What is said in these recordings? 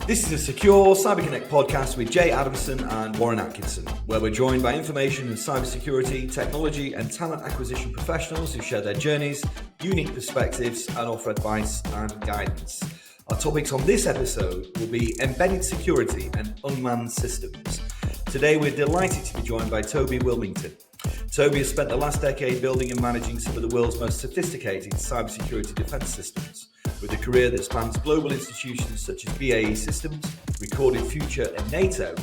This is a secure CyberConnect podcast with Jay Adamson and Warren Atkinson, where we're joined by information and cybersecurity, technology and talent acquisition professionals who share their journeys, unique perspectives and offer advice and guidance. Our topics on this episode will be embedded security and unmanned systems. Today we're delighted to be joined by Toby Wilmington. Toby has spent the last decade building and managing some of the world's most sophisticated cybersecurity defense systems. With a career that spans global institutions such as BAE Systems, Recorded Future and NATO,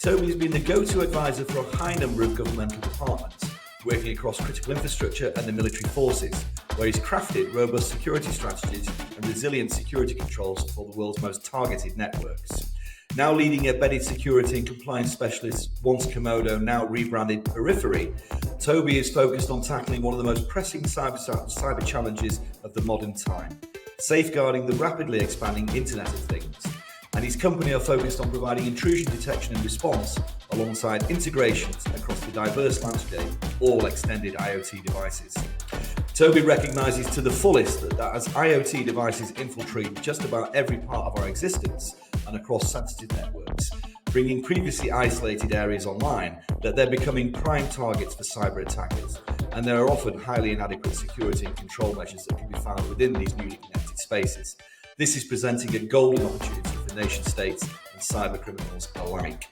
Toby has been the go-to advisor for a high number of governmental departments, working across critical infrastructure and the military forces, where he's crafted robust security strategies and resilient security controls for the world's most targeted networks. Now leading embedded security and compliance specialist, once Komodo, now rebranded Periphery, Toby is focused on tackling one of the most pressing cyber challenges of the modern time, safeguarding the rapidly expanding Internet of Things. And his company are focused on providing intrusion detection and response alongside integrations across the diverse landscape of all extended IoT devices. Toby recognises to the fullest that as IoT devices infiltrate just about every part of our existence and across sensitive networks, bringing previously isolated areas online, that they're becoming prime targets for cyber attackers, and there are often highly inadequate security and control measures that can be found within these newly connected spaces. This is presenting a golden opportunity for nation states and cyber criminals alike.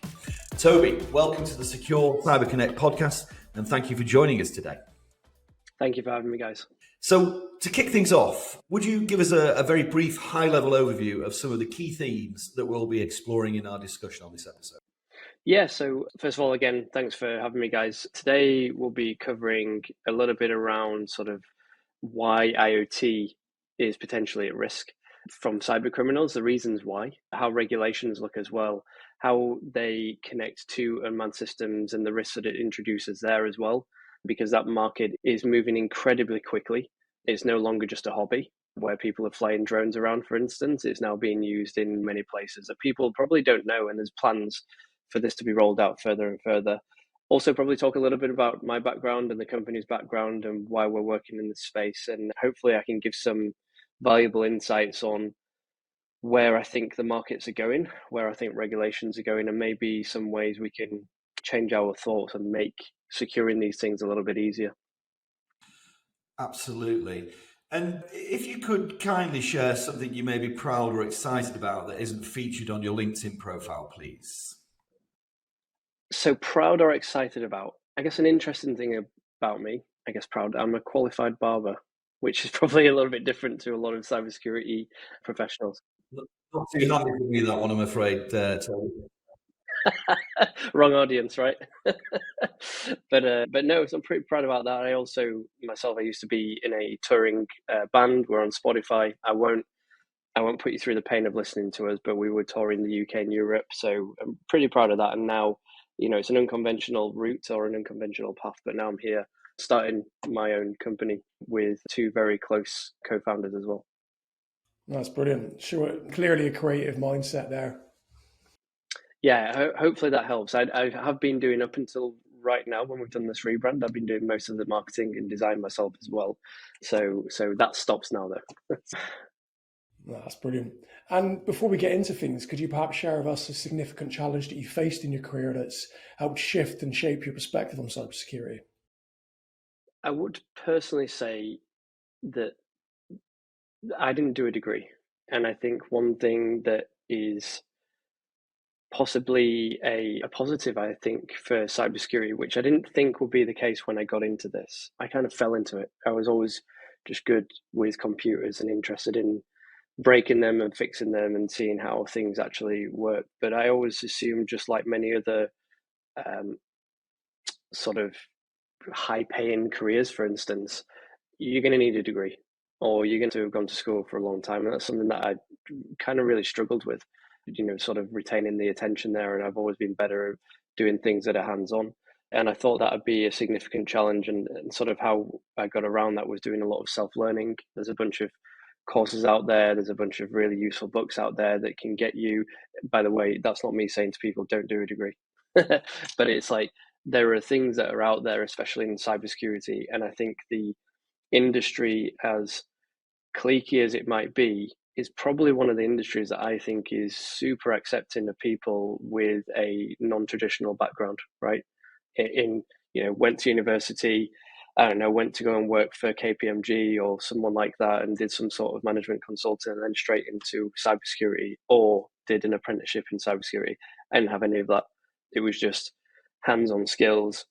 Toby, welcome to the Secure Cyber Connect podcast, and thank you for joining us today. Thank you for having me, guys. So to kick things off, would you give us a very brief high-level overview of some of the key themes that we'll be exploring in our discussion on this episode? Yeah, so first of all, again, thanks for having me, guys. Today we'll be covering a little bit around sort of why IoT is potentially at risk from cyber criminals, the reasons why, how regulations look as well, how they connect to unmanned systems and the risks that it introduces there as well, because that market is moving incredibly quickly. It's no longer just a hobby where people are flying drones around, for instance. It's now being used in many places that people probably don't know, and there's plans for this to be rolled out further and further. Also, probably talk a little bit about my background and the company's background and why we're working in this space. And hopefully I can give some valuable insights on where I think the markets are going, where I think regulations are going, and maybe some ways we can change our thoughts and make securing these things a little bit easier. Absolutely. And if you could kindly share something you may be proud or excited about that isn't featured on your LinkedIn profile, please. So proud or excited about? I guess an interesting thing about me, proud, I'm a qualified barber, which is probably a little bit different to a lot of cybersecurity professionals. Not too nice to be that one, I'm afraid, Toby. Wrong audience, right? But no, so I'm pretty proud about that. I also myself, I used to be in a touring band. We're on Spotify. I won't put you through the pain of listening to us, but we were touring the UK and Europe, so I'm pretty proud of that. And now, it's an unconventional route or an unconventional path, but now I'm here starting my own company with two very close co-founders as well. That's brilliant. Sure, clearly a creative mindset there. Yeah, hopefully that helps. I have been doing up until right now when we've done this rebrand. I've been doing most of the marketing and design myself as well. So that stops now, though. That's brilliant. And before we get into things, could you perhaps share with us a significant challenge that you faced in your career that's helped shift and shape your perspective on cybersecurity? I would personally say that I didn't do a degree. And I think one thing that is possibly a positive, I think, for cybersecurity, which I didn't think would be the case when I got into this. I kind of fell into it. I was always just good with computers and interested in breaking them and fixing them and seeing how things actually work. But I always assumed, just like many other sort of high-paying careers, for instance, you're going to need a degree or you're going to have gone to school for a long time. And that's something that I kind of really struggled with, sort of retaining the attention there. And I've always been better at doing things that are hands-on. And I thought that would be a significant challenge. And sort of how I got around that was doing a lot of self-learning. There's a bunch of courses out there. There's a bunch of really useful books out there that can get you, by the way, that's not me saying to people, don't do a degree, but it's like, there are things that are out there, especially in cybersecurity. And I think the industry, as cliquey as it might be, is probably one of the industries that I think is super accepting of people with a non-traditional background, right? Went to university, I don't know, went to go and work for KPMG or someone like that and did some sort of management consulting and then straight into cybersecurity, or did an apprenticeship in cybersecurity. I didn't have any of that. It was just hands-on skills,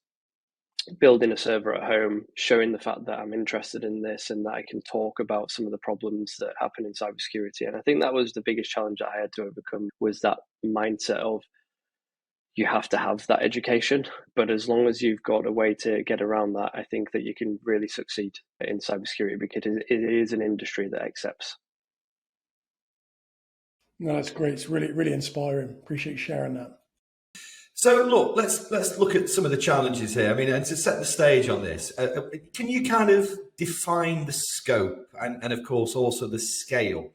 building a server at home, showing the fact that I'm interested in this and that I can talk about some of the problems that happen in cybersecurity. And I think that was the biggest challenge that I had to overcome, was that mindset of you have to have that education. But as long as you've got a way to get around that, I think that you can really succeed in cybersecurity, because it is an industry that accepts. No, that's great. It's really, really inspiring. Appreciate you sharing that. So look, let's look at some of the challenges here. I mean, and to set the stage on this, can you kind of define the scope and of course also the scale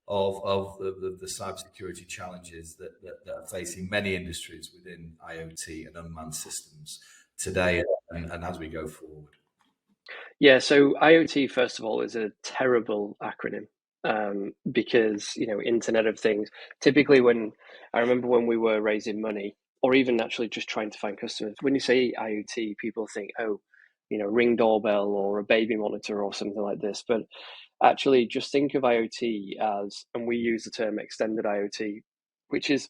of the cybersecurity challenges that are facing many industries within IoT and unmanned systems today and as we go forward? Yeah, so IoT, first of all, is a terrible acronym. Because Internet of Things. Typically, I remember when we were raising money, or even actually just trying to find customers, when you say IoT, people think, oh, Ring doorbell or a baby monitor or something like this. But actually, just think of IoT as, and we use the term extended IoT, which is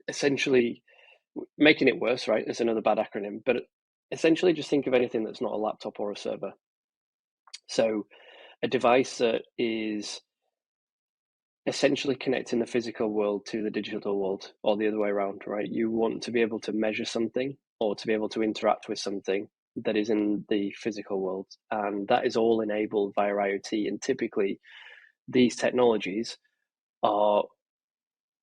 essentially making it worse, right? It's another bad acronym, but essentially just think of anything that's not a laptop or a server. So a device that is essentially connecting the physical world to the digital world, or the other way around, right? You want to be able to measure something or to be able to interact with something that is in the physical world. And that is all enabled via IoT. And typically, these technologies are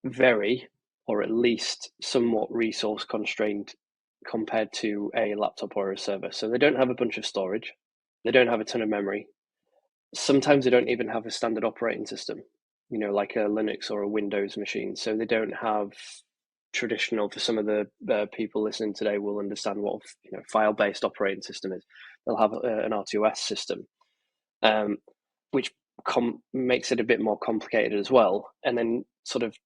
very, or at least somewhat, resource constrained compared to a laptop or a server. So they don't have a bunch of storage. They don't have a ton of memory. Sometimes they don't even have a standard operating system, like a Linux or a Windows machine. So they don't have traditional, for some of the people listening today will understand what file-based operating system is. They'll have an RTOS system, which makes it a bit more complicated as well. And then sort of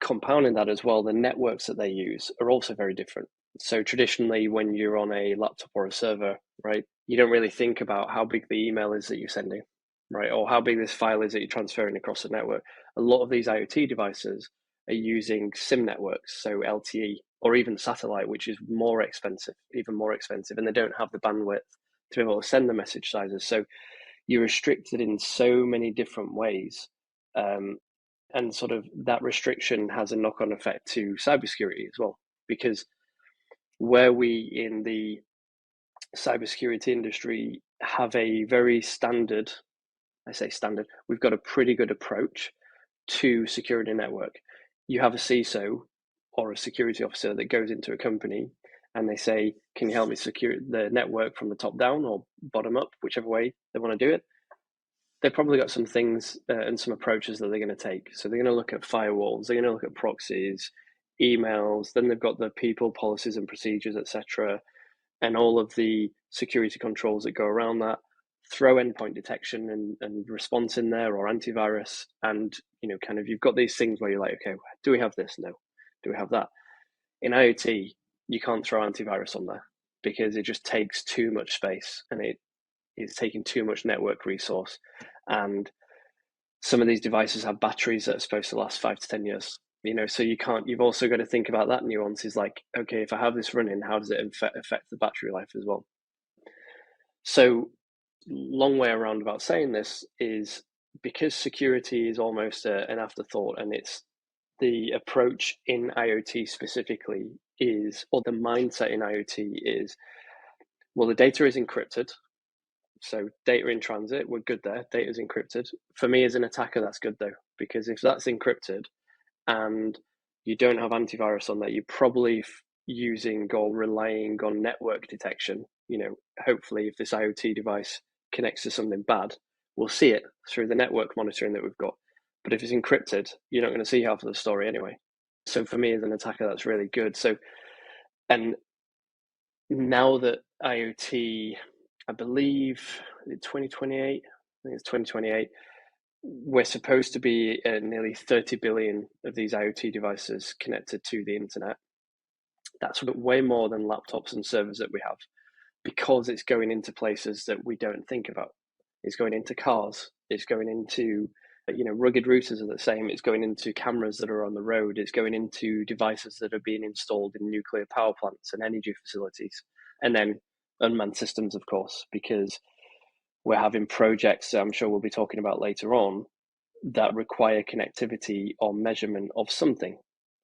compounding that as well, the networks that they use are also very different. So traditionally, when you're on a laptop or a server, right, you don't really think about how big the email is that you're sending, right, or how big this file is that you're transferring across the network. A lot of these IoT devices are using SIM networks, so LTE, or even satellite, which is more expensive, even more expensive, and they don't have the bandwidth to be able to send the message sizes. So you're restricted in so many different ways. And sort of that restriction has a knock-on effect to cybersecurity as well, because where we in the cybersecurity industry have a very standard, I say standard, we've got a pretty good approach to securing a network. You have a CISO or a security officer that goes into a company and they say, can you help me secure the network from the top down or bottom up, whichever way they want to do it? They've probably got some things and some approaches that they're going to take. So they're going to look at firewalls, they're going to look at proxies, emails, then they've got the people, policies and procedures, etc., and all of the security controls that go around that. Throw endpoint detection and response in there, or antivirus, and kind of you've got these things where you're like, okay, do we have this? No. Do we have that? In IoT, you can't throw antivirus on there because it just takes too much space and it is taking too much network resource. And some of these devices have batteries that are supposed to last 5 to 10 years. So you've also got to think about that nuance, is like, okay, if I have this running, how does it affect the battery life as well? So long way around about saying this is because security is almost an afterthought, and it's the approach in IoT specifically is, or the mindset in IoT is, well, the data is encrypted. So data in transit, we're good there. Data is encrypted. For me as an attacker, that's good though, because if that's encrypted and you don't have antivirus on there, you're probably using or relying on network detection. Hopefully if this IoT device connects to something bad, we'll see it through the network monitoring that we've got. But if it's encrypted, you're not going to see half of the story anyway. So for me as an attacker, that's really good. So, and now that IoT, I believe 2028, I think it's 2028, we're supposed to be at nearly 30 billion of these IoT devices connected to the internet. That's way more than laptops and servers that we have, because it's going into places that we don't think about. It's going into cars. It's going into, rugged routers are the same. It's going into cameras that are on the road. It's going into devices that are being installed in nuclear power plants and energy facilities. And then unmanned systems, of course, because we're having projects that I'm sure we'll be talking about later on that require connectivity or measurement of something,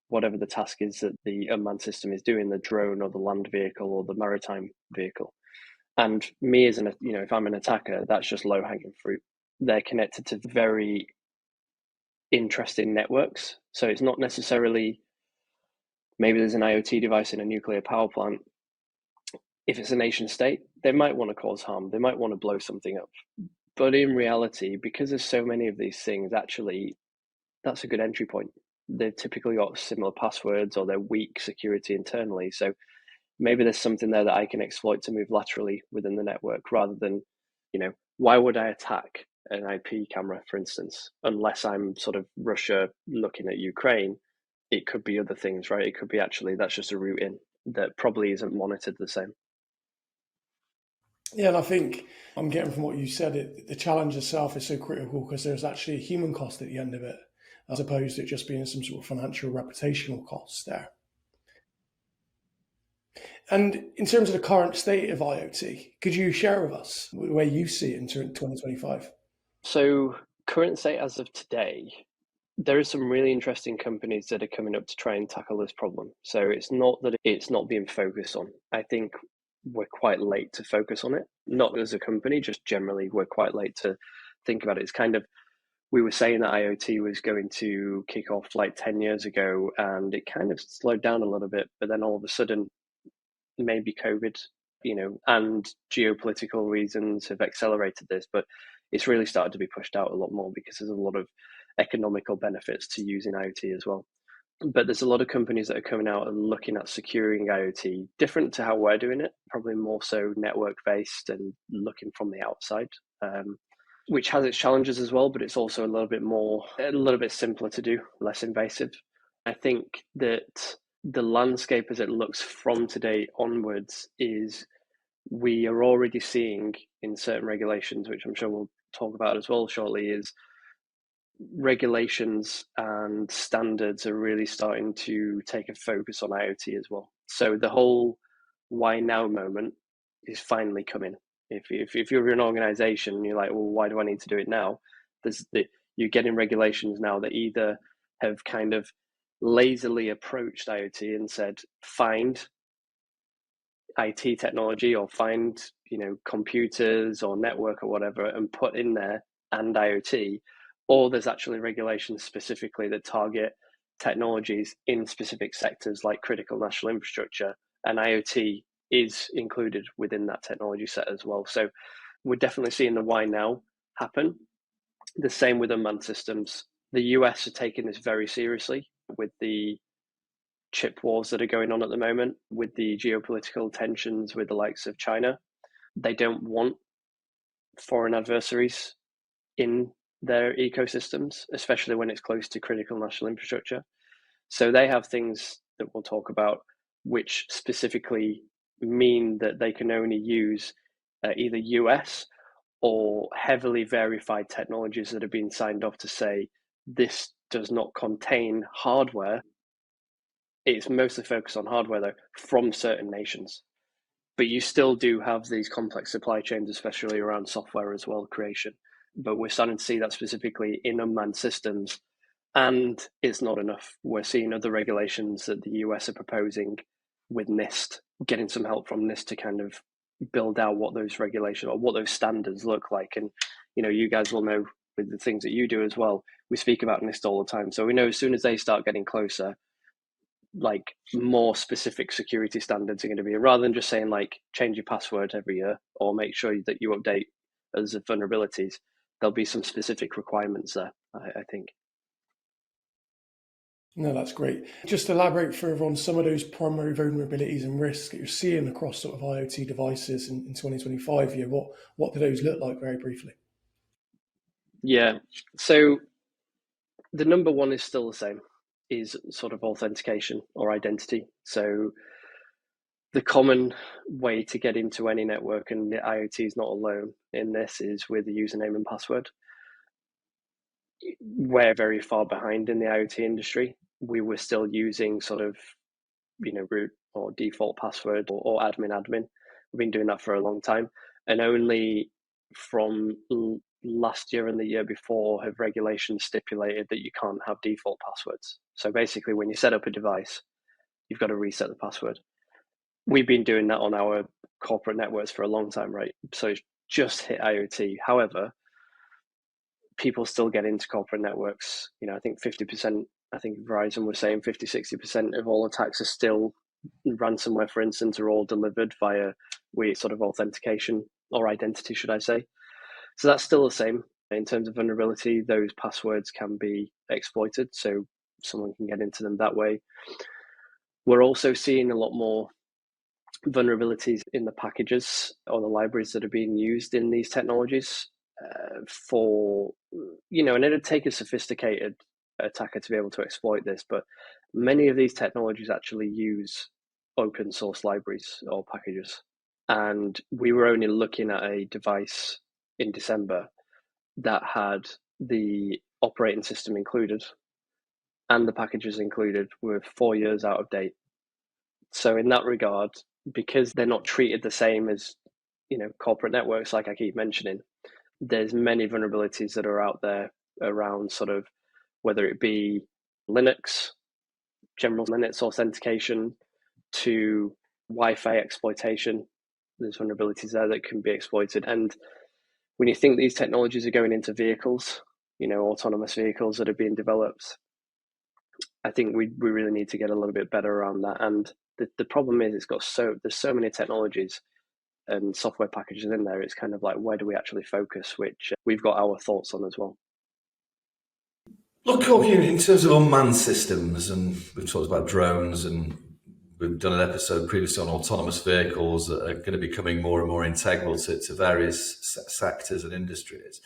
whatever the task is that the unmanned system is doing, the drone or the land vehicle or the maritime vehicle. And me as if I'm an attacker, that's just low hanging fruit. They're connected to very interesting networks. So it's not necessarily, maybe there's an IoT device in a nuclear power plant. If it's a nation state, they might want to cause harm. They might want to blow something up. But in reality, because there's so many of these things, actually, that's a good entry point. They've typically got similar passwords, or they're weak security internally. So maybe there's something there that I can exploit to move laterally within the network, rather than, why would I attack an IP camera, for instance, unless I'm sort of Russia looking at Ukraine? It could be other things, right? It could be actually that's just a route in that probably isn't monitored the same. Yeah, and I think I'm getting from what you said, the challenge itself is so critical because there's actually a human cost at the end of it, as opposed to it just being some sort of financial reputational costs there. And in terms of the current state of IoT, could you share with us where you see it in 2025? So current state as of today, there are some really interesting companies that are coming up to try and tackle this problem. So it's not that it's not being focused on. I think we're quite late to focus on it. Not as a company, just generally we're quite late to think about it. It's kind of, we were saying that IoT was going to kick off like 10 years ago, and it kind of slowed down a little bit, but then all of a sudden, maybe COVID, and geopolitical reasons have accelerated this, but it's really started to be pushed out a lot more because there's a lot of economical benefits to using IoT as well. But there's a lot of companies that are coming out and looking at securing IoT, different to how we're doing it, probably more so network based and looking from the outside, which has its challenges as well, but it's also a little bit simpler to do, less invasive. I think that the landscape as it looks from today onwards is, we are already seeing in certain regulations, which I'm sure we'll talk about as well shortly, is regulations and standards are really starting to take a focus on IoT as well. So the whole why now moment is finally coming. If you're an organization and you're like, well, why do I need to do it now? You're getting regulations now that either have kind of lazily approached IoT and said, find IT technology or find, computers or network or whatever and put in there and IoT, or there's actually regulations specifically that target technologies in specific sectors like critical national infrastructure, and IoT is included within that technology set as well. So we're definitely seeing the why now happen. The same with unmanned systems. The US are taking this very seriously with the chip wars that are going on at the moment, with the geopolitical tensions with the likes of China. They don't want foreign adversaries in their ecosystems, especially when it's close to critical national infrastructure. So they have things that we'll talk about, which specifically mean that they can only use either US or heavily verified technologies that have been signed off to say this does not contain hardware. It's mostly focused on hardware though, from certain nations. But you still do have these complex supply chains, especially around software as well, creation. But we're starting to see that specifically in unmanned systems. And it's not enough. We're seeing other regulations that the US are proposing with NIST, getting some help from NIST to kind of build out what those regulations or what those standards look like. And, you guys will know with the things that you do as well, we speak about NIST all the time. So we know as soon as they start getting closer, like more specific security standards are going to be, rather than just saying like change your password every year or make sure that you update as of vulnerabilities, there'll be some specific requirements there, I think. No, that's great. Just elaborate further on some of those primary vulnerabilities and risks that you're seeing across sort of IoT devices in 2025. What do those look like very briefly? Yeah. So the number one is still the same, is sort of authentication or identity. So the common way to get into any network, and the IoT is not alone in this, is with the username and password. We're very far behind in the IoT industry. We were still using sort of, root or default password or admin. We've been doing that for a long time. And only from last year and the year before have regulations stipulated that you can't have default passwords. So basically, when you set up a device, you've got to reset the password. We've been doing that on our corporate networks for a long time, right? So it's just hit IoT. However, people still get into corporate networks. I think 50%, I think Verizon was saying 50-60% of all attacks are still ransomware, for instance, are all delivered via weird sort of authentication or identity, should I say. So that's still the same. In terms of vulnerability, those passwords can be exploited, so someone can get into them that way. We're also seeing a lot more vulnerabilities in the packages or the libraries that are being used in these technologies and it'd take a sophisticated attacker to be able to exploit this, but many of these technologies actually use open source libraries or packages. And we were only looking at a device in December that had the operating system included and the packages included were 4 years out of date. So in that regard, because they're not treated the same as corporate networks, like I keep mentioning, there's many vulnerabilities that are out there around sort of whether it be Linux, general Linux authentication, to Wi-Fi exploitation. There's vulnerabilities there that can be exploited. And when you think these technologies are going into vehicles, autonomous vehicles that are being developed, I think we really need to get a little bit better around that. And the problem is there's so many technologies and software packages in there. It's kind of like, where do we actually focus, which we've got our thoughts on as well. Look, in terms of unmanned systems, and we've talked about drones, and we've done an episode previously on autonomous vehicles that are going to be becoming more and more integral to various sectors and industries.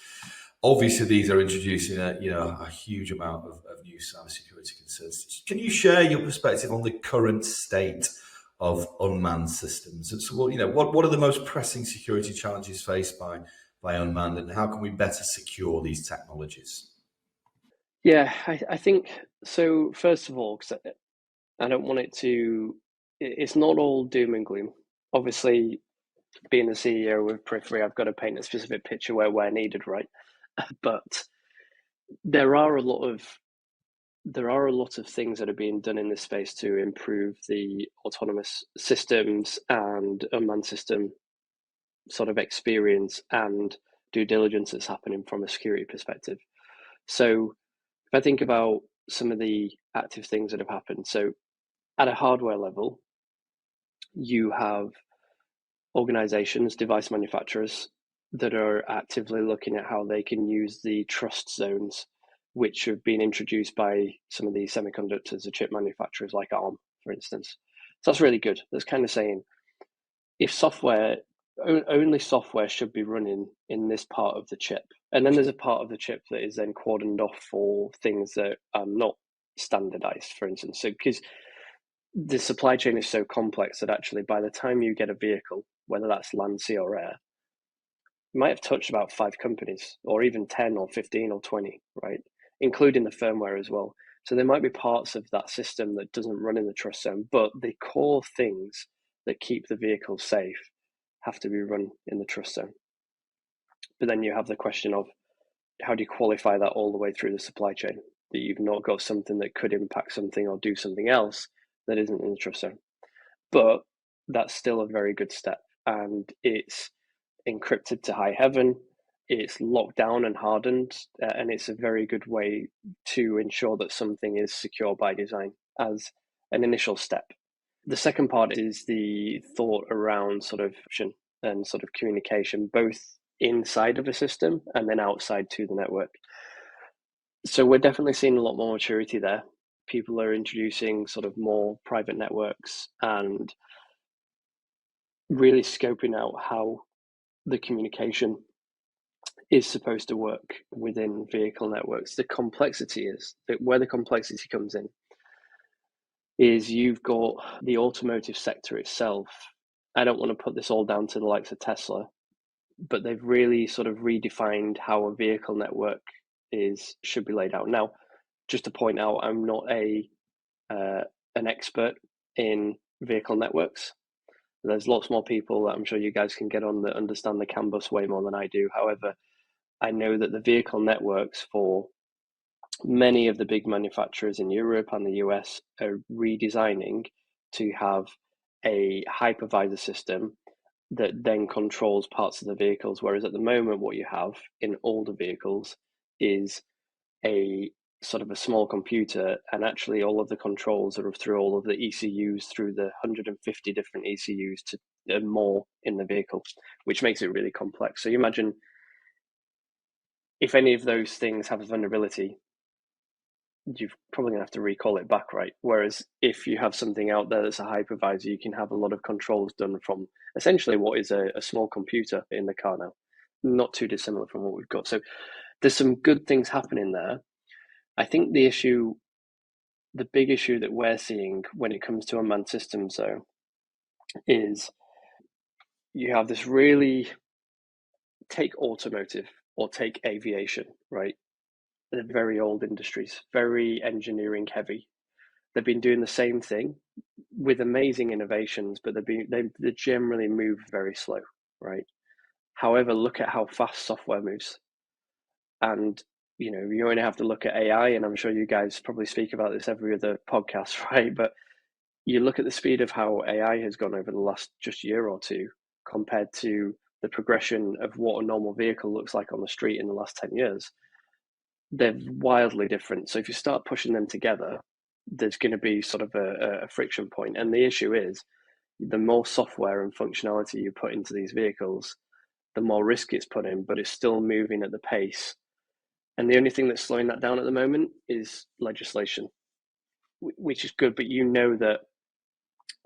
Obviously, these are introducing a huge amount of new cybersecurity concerns. Can you share your perspective on the current state of unmanned systems? And so, what are the most pressing security challenges faced by unmanned, and how can we better secure these technologies? Yeah, I think so. First of all, because I don't want it's not all doom and gloom. Obviously, being the CEO of Periphery, I've got to paint a specific picture where needed, right? But there are a lot of things that are being done in this space to improve the autonomous systems and unmanned system sort of experience and due diligence that's happening from a security perspective. So if I think about some of the active things that have happened, so at a hardware level, you have organizations, device manufacturers that are actively looking at how they can use the trust zones, which have been introduced by some of the semiconductors or chip manufacturers like ARM, for instance. So that's really good. That's kind of saying if only software should be running in this part of the chip. And then there's a part of the chip that is then cordoned off for things that are not standardized, for instance. So because the supply chain is so complex that actually by the time you get a vehicle, whether that's land, sea or air, you might have touched about 5 companies or even 10 or 15 or 20, right? Including the firmware as well. So there might be parts of that system that doesn't run in the trust zone, but the core things that keep the vehicle safe have to be run in the trust zone. But then you have the question of how do you qualify that all the way through the supply chain, that you've not got something that could impact something or do something else that isn't in the trust zone. But that's still a very good step, and it's encrypted to high heaven, it's locked down and hardened, and it's a very good way to ensure that something is secure by design as an initial step. The second part is the thought around sort of and sort of communication, both inside of a system and then outside to the network. So we're definitely seeing a lot more maturity there. People are introducing sort of more private networks and really scoping out how the communication is supposed to work within vehicle networks. The complexity is that where the complexity comes in is you've got the automotive sector itself. I don't want to put this all down to the likes of Tesla, but they've really sort of redefined how a vehicle network should be laid out. Now, just to point out, I'm not an expert in vehicle networks. There's lots more people that I'm sure you guys can get on that understand the CAN bus way more than I do. However, I know that the vehicle networks for many of the big manufacturers in Europe and the US are redesigning to have a hypervisor system that then controls parts of the vehicles. Whereas at the moment, what you have in older vehicles is a sort of a small computer, and actually all of the controls are through all of the ECUs, through the 150 different ECUs to more in the vehicle, which makes it really complex. So you imagine if any of those things have a vulnerability, you're probably going to have to recall it back, right? Whereas if you have something out there that's a hypervisor, you can have a lot of controls done from essentially what is a small computer in the car now, not too dissimilar from what we've got. So there's some good things happening there. I think the big issue that we're seeing when it comes to unmanned systems, though, is you have this really, take automotive or take aviation, right? They're very old industries, very engineering heavy. They've been doing the same thing with amazing innovations, but they generally move very slow, right? However, look at how fast software moves. And you only have to look at AI, and I'm sure you guys probably speak about this every other podcast, right? But you look at the speed of how AI has gone over the last just year or two compared to the progression of what a normal vehicle looks like on the street in the last 10 years. They're wildly different. So if you start pushing them together, there's going to be sort of a friction point. And the issue is, the more software and functionality you put into these vehicles, the more risk it's put in, but it's still moving at the pace. And the only thing that's slowing that down at the moment is legislation, which is good. But that,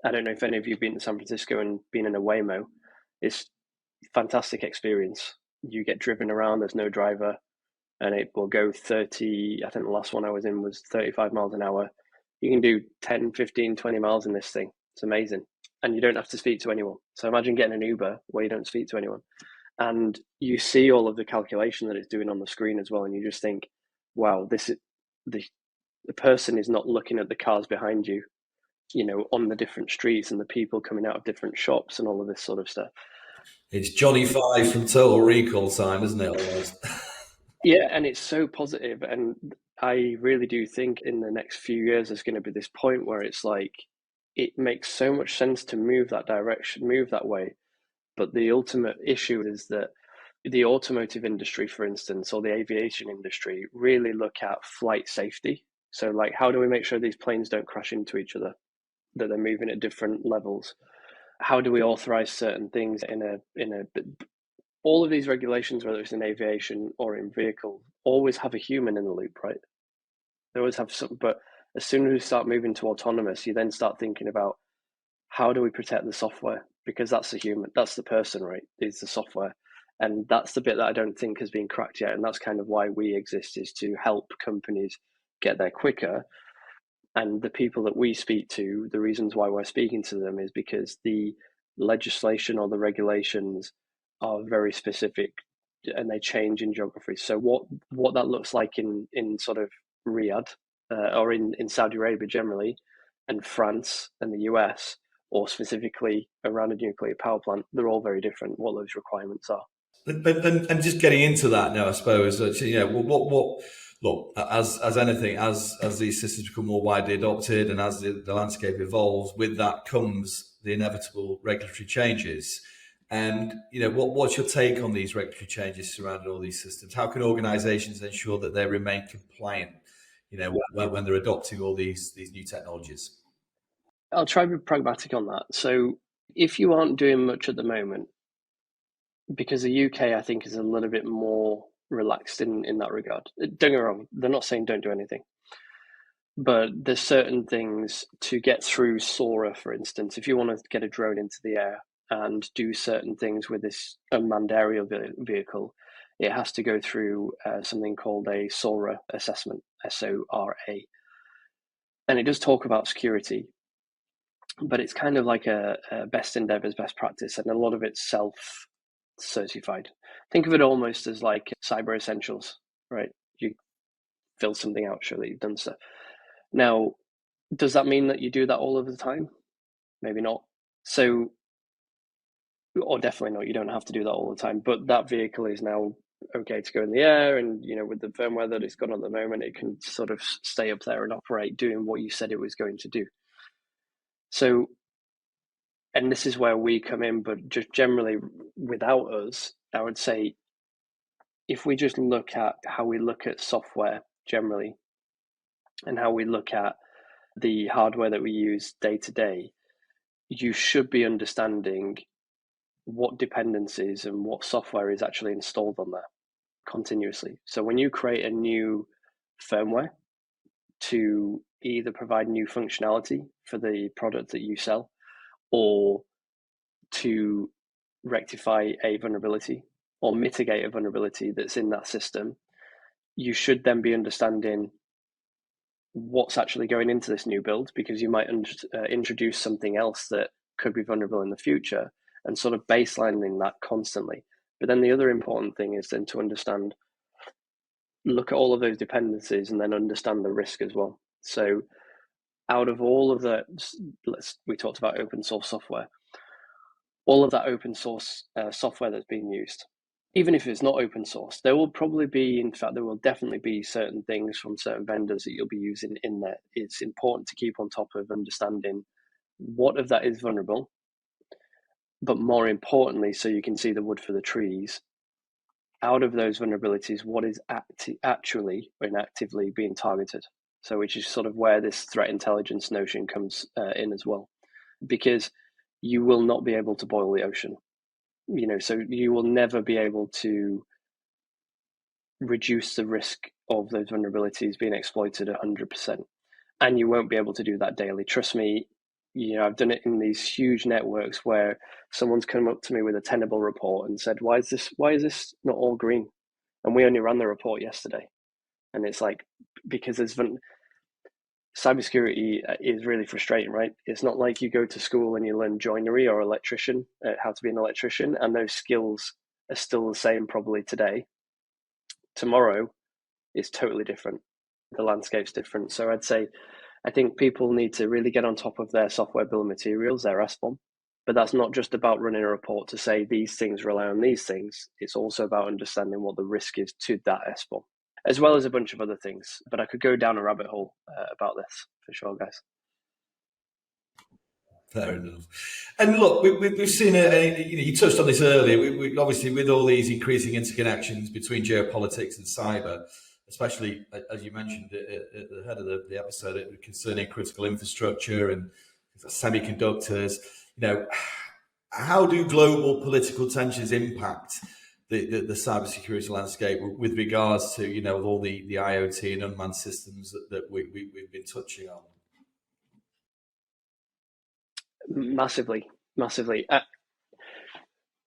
I don't know if any of you have been to San Francisco and been in a Waymo. It's a fantastic experience. You get driven around, there's no driver, and it will go 30, I think the last one I was in was 35 miles an hour. You can do 10, 15, 20 miles in this thing. It's amazing. And you don't have to speak to anyone. So imagine getting an Uber where you don't speak to anyone. And you see all of the calculation that it's doing on the screen as well. And you just think, wow, the person is not looking at the cars behind you, on the different streets and the people coming out of different shops and all of this sort of stuff. It's Johnny Five from Total Recall time, isn't it? Almost. Yeah, and it's so positive. And I really do think in the next few years, there's going to be this point where it's like, it makes so much sense to move that direction, move that way. But the ultimate issue is that the automotive industry, for instance, or the aviation industry, really look at flight safety. So like, how do we make sure these planes don't crash into each other, that they're moving at different levels? How do we authorize certain things all of these regulations, whether it's in aviation or in vehicle, always have a human in the loop, right? They always have some, but as soon as we start moving to autonomous, you then start thinking about, how do we protect the software? Because that's the human, that's the person, right? It's the software. And that's the bit that I don't think has been cracked yet. And that's kind of why we exist, is to help companies get there quicker. And the people that we speak to, the reasons why we're speaking to them is because the legislation or the regulations are very specific and they change in geography. So what that looks like in sort of Riyadh or in Saudi Arabia generally, and France and the US, or specifically around a nuclear power plant, they're all very different, what those requirements are. And just getting into that now, I suppose, what look, as anything, as these systems become more widely adopted and as the landscape evolves, with that comes the inevitable regulatory changes. And what's your take on these regulatory changes surrounding all these systems? How can organisations ensure that they remain compliant, when they're adopting all these new technologies? I'll try to be pragmatic on that. So if you aren't doing much at the moment, because the UK, I think, is a little bit more relaxed in that regard. Don't get me wrong, they're not saying don't do anything. But there's certain things to get through SORA, for instance. If you want to get a drone into the air and do certain things with this unmanned aerial vehicle, it has to go through something called a SORA assessment, SORA. And it does talk about security, but it's kind of like a best endeavors, best practice, and a lot of it's self-certified. Think of it almost as like cyber essentials, right? You fill something out, surely you've done stuff. Now, does that mean that you do that all of the time? Maybe not. So, or definitely not, you don't have to do that all the time, but that vehicle is now okay to go in the air, and with the firmware that it's got at the moment, it can sort of stay up there and operate doing what you said it was going to do. So, and this is where we come in, but just generally without us, I would say if we just look at how we look at software generally and how we look at the hardware that we use day to day, you should be understanding what dependencies and what software is actually installed on there continuously. So when you create a new firmware to either provide new functionality for the product that you sell or to rectify a vulnerability or mitigate a vulnerability that's in that system, you should then be understanding what's actually going into this new build, because you might introduce something else that could be vulnerable in the future, and sort of baselining that constantly. But then the other important thing is then to understand, look at all of those dependencies and then understand the risk as well. So out of all of the, we talked about open source software, all of that open source software that's being used, even if it's not open source, there will probably be, in fact, there will definitely be certain things from certain vendors that you'll be using in there. It's important to keep on top of understanding what of that is vulnerable, but more importantly, so you can see the wood for the trees, out of those vulnerabilities, what is actually and actively being targeted. So which is sort of where this threat intelligence notion comes in as well, because you will not be able to boil the ocean. So you will never be able to reduce the risk of those vulnerabilities being exploited 100%. And you won't be able to do that daily. Trust me, I've done it in these huge networks where someone's come up to me with a Tenable report and said, why is this not all green? And we only ran the report yesterday. And it's like, because cybersecurity is really frustrating, right? It's not like you go to school and you learn joinery or electrician, how to be an electrician, and those skills are still the same probably today. Tomorrow is totally different. The landscape's different. So I'd say, I think people need to really get on top of their software bill of materials, their SBOM. But that's not just about running a report to say these things rely on these things. It's also about understanding what the risk is to that SBOM, as well as a bunch of other things. But I could go down a rabbit hole about this for sure, guys. Fair enough. And look, we've seen you touched on this earlier. We obviously, with all these increasing interconnections between geopolitics and cyber, especially as you mentioned at the head of the episode concerning critical infrastructure and semiconductors, how do global political tensions impact the cybersecurity landscape with regards to all the IoT and unmanned systems that we've been touching on? Massively.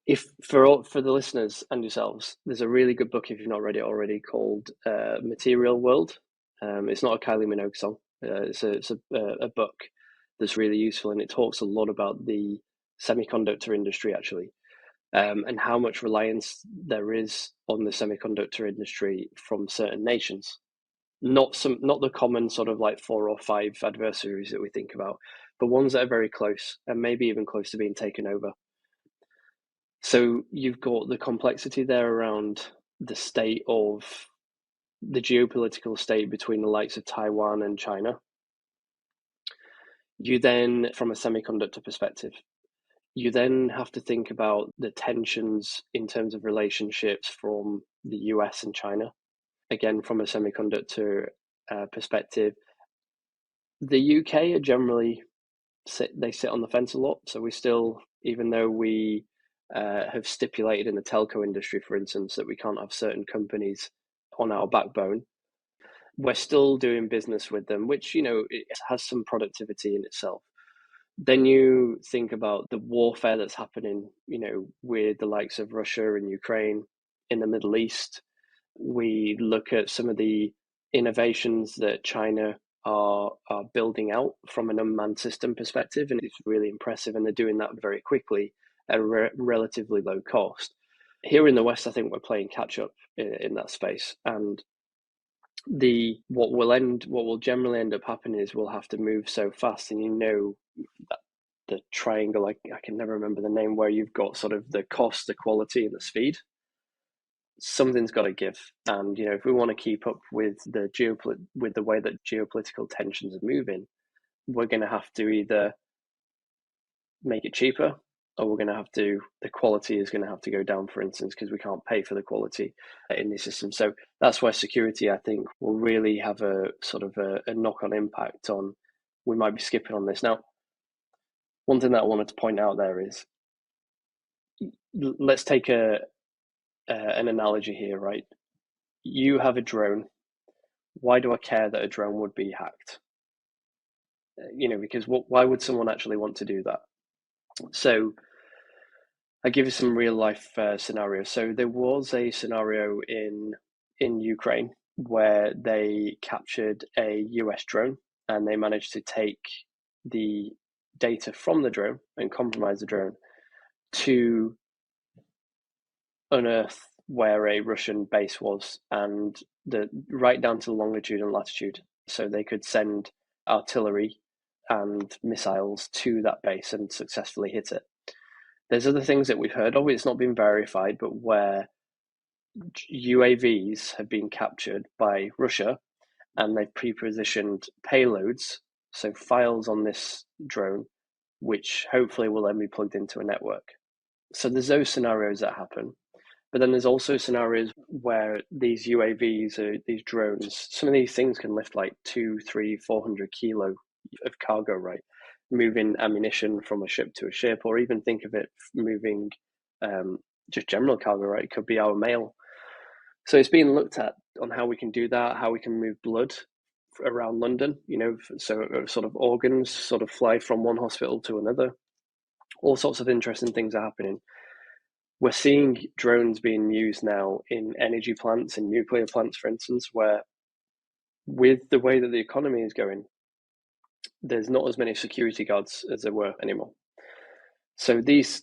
If for the listeners and yourselves, there's a really good book if you've not read it already called Material World. It's not a Kylie Minogue song. It's a book that's really useful, and it talks a lot about the semiconductor industry actually, and how much reliance there is on the semiconductor industry from certain nations. Not the common sort of like 4 or 5 adversaries that we think about, but ones that are very close and maybe even close to being taken over. So you've got the complexity there around the state of the geopolitical state between the likes of Taiwan and China. You then, from a semiconductor perspective, you then have to think about the tensions in terms of relationships from the US and China. Again, from a semiconductor perspective, the UK are generally sit on the fence a lot. So we still, even though we have stipulated in the telco industry, for instance, that we can't have certain companies on our backbone, we're still doing business with them, which, it has some productivity in itself. Then you think about the warfare that's happening, with the likes of Russia and Ukraine. in the Middle East. We look at some of the innovations that China are building out from an unmanned system perspective, and it's really impressive, and they're doing that very quickly at a relatively low cost. Here in the West, I think we're playing catch up in that space, and what will generally end up happening is we'll have to move so fast, and that the triangle, I can never remember the name, where you've got sort of the cost, the quality, and the speed. Something's got to give, and if we want to keep up with with the way that geopolitical tensions are moving, we're going to have to either make it cheaper, or the quality is going to have to go down, for instance, because we can't pay for the quality in these systems. So that's why security, I think, will really have a sort of a knock-on impact on. We might be skipping on this now. One thing that I wanted to point out there is, let's take an analogy here, right? You have a drone. Why do I care that a drone would be hacked? Because why would someone actually want to do that? So I'll give you some real life scenarios. So there was a scenario in Ukraine where they captured a US drone, and they managed to take the data from the drone and compromise the drone to unearth where a Russian base was, and right down to the longitude and latitude. So they could send artillery and missiles to that base and successfully hit it. There's other things that we've heard of, it's not been verified, but where UAVs have been captured by Russia, and they've pre-positioned payloads, so files on this drone, which hopefully will then be plugged into a network. So there's those scenarios that happen. But then there's also scenarios where these UAVs or these drones, some of these things can lift like 200, 300, 400 kilo of cargo, right? Moving ammunition from a ship to a ship, or even think of it moving just general cargo, right? It could be our mail. So it's being looked at on how we can do that, how we can move blood around London, so sort of organs sort of fly from one hospital to another. All sorts of interesting things are happening. We're seeing drones being used now in energy plants and nuclear plants, for instance, where with the way that the economy is going, there's not as many security guards as there were anymore. So these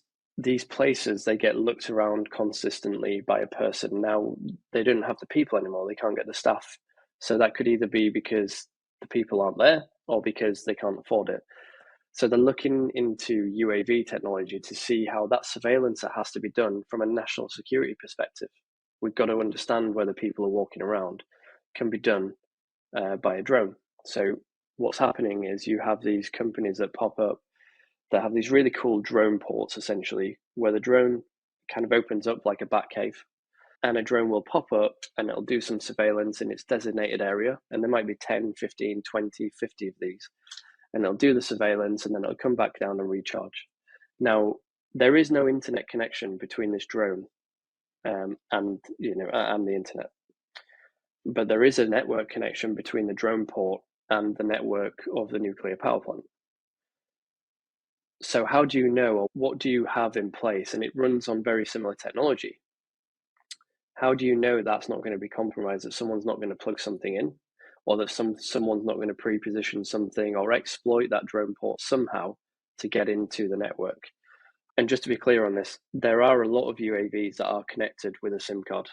places, they get looked around consistently by a person. Now they don't have the people anymore. They can't get the staff. So that could either be because the people aren't there, or because they can't afford it. So they're looking into UAV technology to see how that surveillance that has to be done from a national security perspective. We've got to understand whether people are walking around can be done by a drone. So what's happening is you have these companies that pop up that have these really cool drone ports, essentially, where the drone kind of opens up like a bat cave, and a drone will pop up and it'll do some surveillance in its designated area. And there might be 10, 15, 20, 50 of these. And it'll do the surveillance, and then it'll come back down and recharge. Now, there is no internet connection between this drone and the internet, but there is a network connection between the drone port and the network of the nuclear power plant. So how do you know, or what do you have in place? And it runs on very similar technology. How do you know that's not going to be compromised, that someone's not going to plug something in, or that someone's not going to pre-position something or exploit that drone port somehow to get into the network? And just to be clear on this, there are a lot of UAVs that are connected with a SIM card.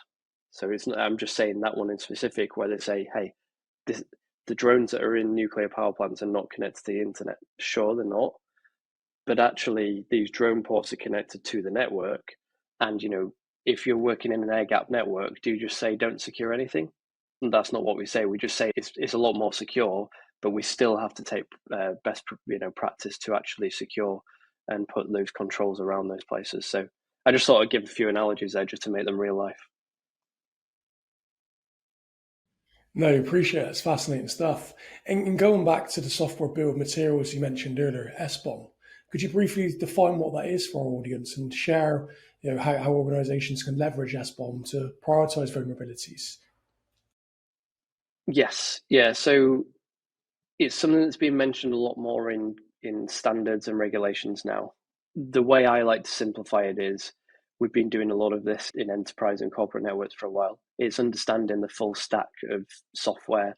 So it's not, I'm just saying that one in specific, where they say, hey, the drones that are in nuclear power plants are not connected to the internet. Sure, they're not. But actually, these drone ports are connected to the network. And, if you're working in an air-gapped network, do you just say don't secure anything? And that's not what we say. We just say it's a lot more secure, but we still have to take best practice to actually secure and put those controls around those places. So I just thought I'd give a few analogies there just to make them real life. No, appreciate it. It's fascinating stuff. And going back to the software bill of materials you mentioned earlier, SBOM, could you briefly define what that is for our audience and share how organizations can leverage SBOM to prioritize vulnerabilities? Yes. Yeah. So it's something that's been mentioned a lot more in standards and regulations now. The way I like to simplify it is, we've been doing a lot of this in enterprise and corporate networks for a while. It's understanding the full stack of software,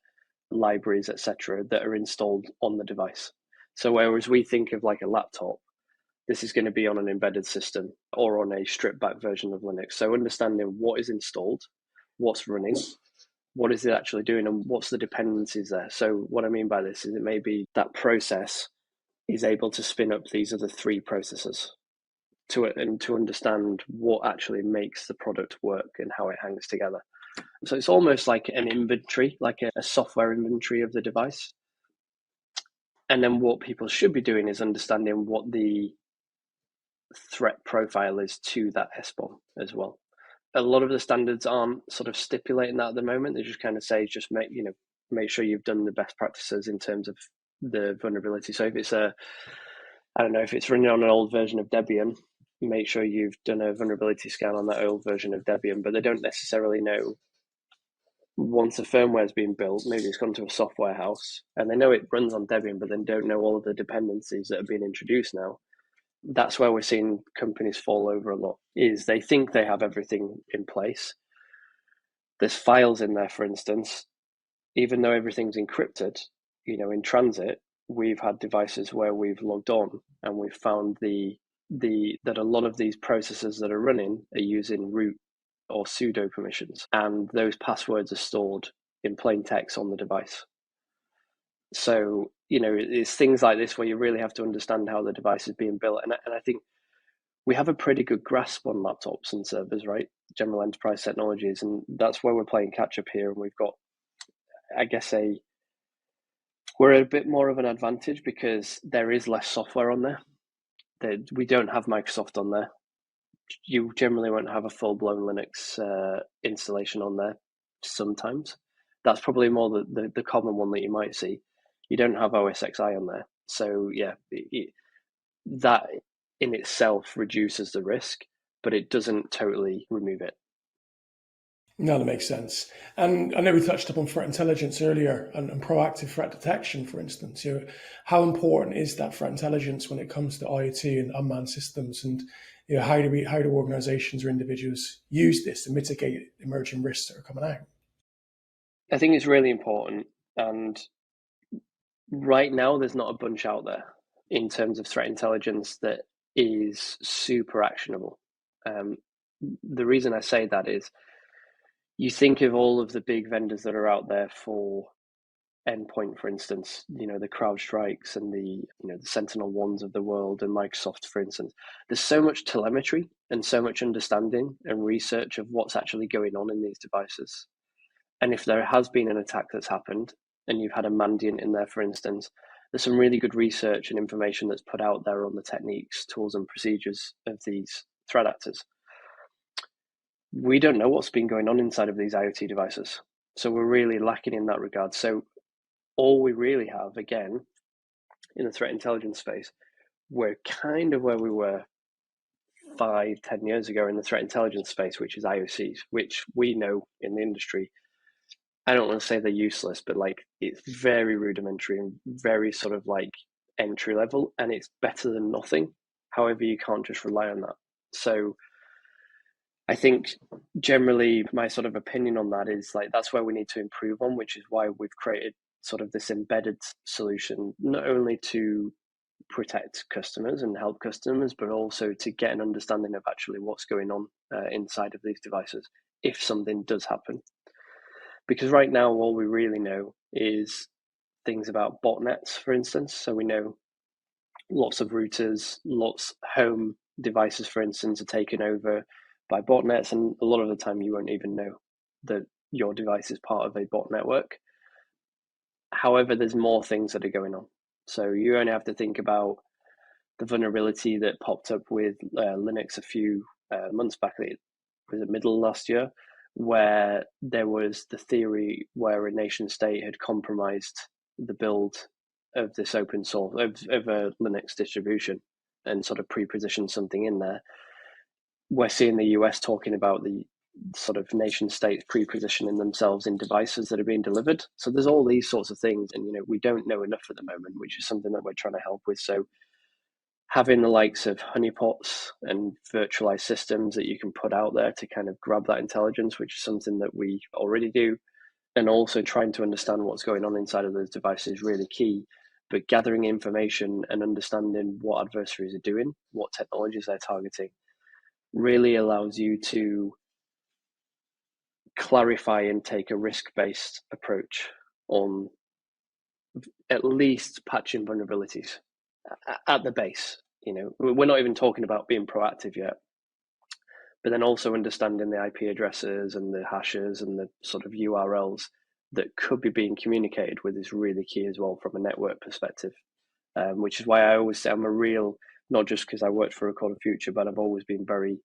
libraries, etc., that are installed on the device. So whereas we think of like a laptop, this is going to be on an embedded system or on a stripped back version of Linux. So understanding what is installed, what's running, what is it actually doing, and what's the dependencies there. So what I mean by this is it may be that process is able to spin up these other three processes to it, and to understand what actually makes the product work and how it hangs together. So it's almost like an inventory, like a software inventory of the device. And then what people should be doing is understanding what the threat profile is to that SBOM as well. A lot of the standards aren't sort of stipulating that at the moment. They just kind of say, just make sure you've done the best practices in terms of the vulnerability. So if it's if it's running on an old version of Debian, make sure you've done a vulnerability scan on that old version of Debian. But they don't necessarily know, once a firmware is being built, maybe it's gone to a software house and they know it runs on Debian, but then don't know all of the dependencies that are being introduced now. That's where we're seeing companies fall over a lot, is they think they have everything in place. There's files in there, for instance, even though everything's encrypted, in transit, we've had devices where we've logged on and we've found that a lot of these processes that are running are using root or sudo permissions, and those passwords are stored in plain text on the device. So, it's things like this where you really have to understand how the device is being built. And I think we have a pretty good grasp on laptops and servers, right? General enterprise technologies. And that's where we're playing catch up here. And we've got, I guess, we're at a bit more of an advantage because there is less software on there. We don't have Microsoft on there. You generally won't have a full-blown Linux installation on there sometimes. That's probably more the common one that you might see. You don't have OS Xi on there. So yeah, that in itself reduces the risk, but it doesn't totally remove it. No, that makes sense. And I know we touched upon threat intelligence earlier and proactive threat detection, for instance. How important is that threat intelligence when it comes to IoT and unmanned systems? And how do organizations or individuals use this to mitigate emerging risks that are coming out? I think it's really important. And right now, there's not a bunch out there in terms of threat intelligence that is super actionable. The reason I say that is, you think of all of the big vendors that are out there for endpoint, for instance, the CrowdStrikes and the Sentinel-1s of the world, and Microsoft, for instance. There's so much telemetry and so much understanding and research of what's actually going on in these devices. And if there has been an attack that's happened and you've had a Mandiant in there, for instance, there's some really good research and information that's put out there on the techniques, tools, and procedures of these threat actors. We don't know what's been going on inside of these IoT devices. So we're really lacking in that regard. So all we really have, again, in the threat intelligence space, we're kind of where we were 5-10 years ago in the threat intelligence space, which is IOCs, which we know in the industry. I don't want to say they're useless, but it's very rudimentary and very sort of entry level, and it's better than nothing. However, you can't just rely on that. So I think generally my sort of opinion on that is that's where we need to improve on, which is why we've created sort of this embedded solution, not only to protect customers and help customers, but also to get an understanding of actually what's going on inside of these devices if something does happen. Because right now, all we really know is things about botnets, for instance. So we know lots of routers, lots home devices, for instance, are taken over by botnets, and a lot of the time you won't even know that your device is part of a bot network. However, there's more things that are going on. So you only have to think about the vulnerability that popped up with Linux a few months back. Was it middle of last year, where there was the theory where a nation state had compromised the build of this open source of a Linux distribution and sort of pre-positioned something in there. We're seeing the US talking about the sort of nation states pre-positioning themselves in devices that are being delivered. So there's all these sorts of things, and we don't know enough at the moment, which is something that we're trying to help with. So having the likes of honeypots and virtualized systems that you can put out there to kind of grab that intelligence, which is something that we already do, and also trying to understand what's going on inside of those devices is really key. But gathering information and understanding what adversaries are doing, what technologies they're targeting, really allows you to clarify and take a risk-based approach on at least patching vulnerabilities at the base. We're not even talking about being proactive yet, but then also understanding the IP addresses and the hashes and the sort of URLs that could be being communicated with is really key as well from a network perspective, which is why I always say I'm a real, not just because I worked for Record of Future, but I've always been very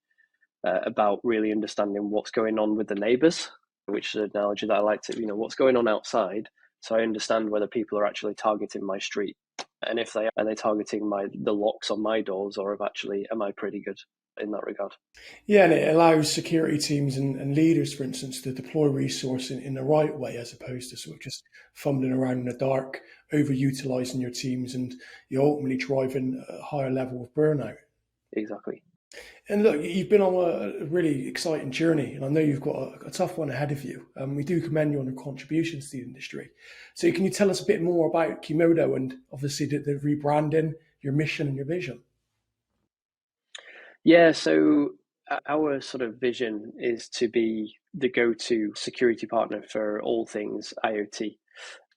about really understanding what's going on with the neighbours, which is an analogy that I like to, what's going on outside, so I understand whether people are actually targeting my street, and if they are they targeting the locks on my doors, or am I pretty good in that regard? Yeah, and it allows security teams and leaders, for instance, to deploy resource in the right way, as opposed to sort of just fumbling around in the dark, overutilizing your teams, and you're ultimately driving a higher level of burnout. Exactly. And look, you've been on a really exciting journey, and I know you've got a tough one ahead of you. We do commend you on your contributions to the industry. So can you tell us a bit more about Kimodo and obviously the rebranding, your mission and your vision? Yeah, so our sort of vision is to be the go-to security partner for all things IoT.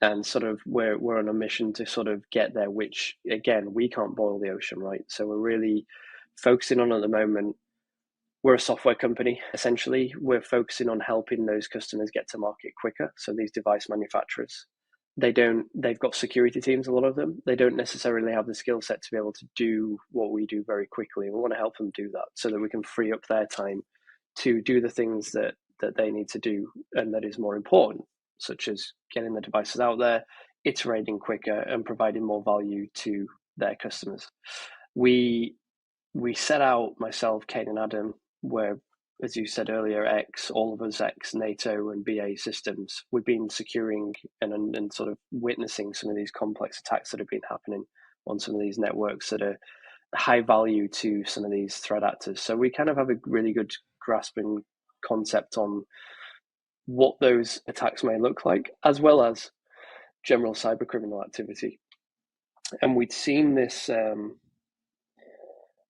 And sort of we're on a mission to sort of get there, which again, we can't boil the ocean, right? So we're really focusing on at the moment, we're a software company, essentially. We're focusing on helping those customers get to market quicker. So these device manufacturers, they've got security teams, a lot of them. They don't necessarily have the skill set to be able to do what we do very quickly. We want to help them do that so that we can free up their time to do the things that they need to do and that is more important, such as getting the devices out there, iterating quicker, and providing more value to their customers. We set out, myself, Kane and Adam, where, as you said earlier, all of us NATO and BAE Systems, we've been securing and sort of witnessing some of these complex attacks that have been happening on some of these networks that are high value to some of these threat actors. So we kind of have a really good grasp and concept on what those attacks may look like, as well as general cyber criminal activity. And we'd seen this,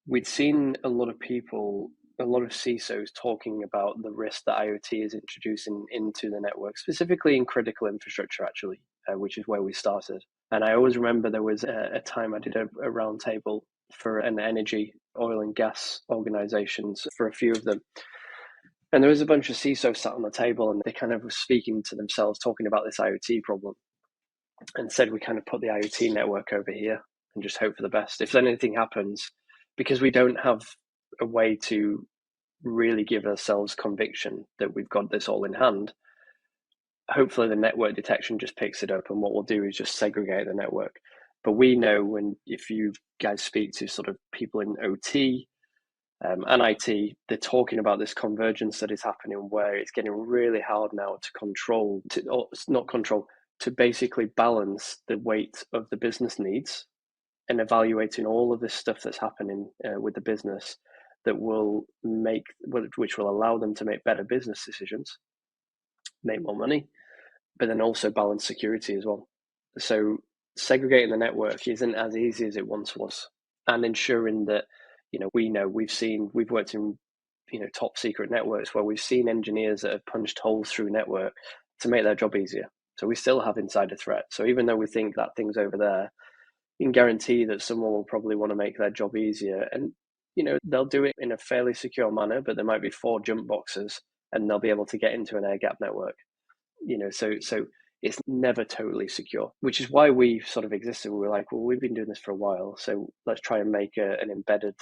we'd seen a lot of people, a lot of CISOs talking about the risk that IoT is introducing into the network, specifically in critical infrastructure, actually, which is where we started. And I always remember there was a time I did a roundtable for an energy, oil and gas organizations for a few of them. And there was a bunch of CISOs sat on the table, and they kind of were speaking to themselves, talking about this IoT problem, and said, we kind of put the IoT network over here and just hope for the best. If anything happens, because we don't have a way to really give ourselves conviction that we've got this all in hand, hopefully the network detection just picks it up, and what we'll do is just segregate the network. But we know, if you guys speak to sort of people in OT and IT, they're talking about this convergence that is happening, where it's getting really hard now to basically balance the weight of the business needs and evaluating all of this stuff that's happening with the business which will allow them to make better business decisions, make more money, but then also balance security as well. So segregating the network isn't as easy as it once was, and ensuring that, we've worked in, top secret networks where we've seen engineers that have punched holes through network to make their job easier. So we still have insider threat. So even though we think that thing's over there, you can guarantee that someone will probably want to make their job easier. And, they'll do it in a fairly secure manner, but there might be 4 jump boxes and they'll be able to get into an air gap network. So it's never totally secure, which is why we sort of existed. We were like, well, we've been doing this for a while, so let's try and make an embedded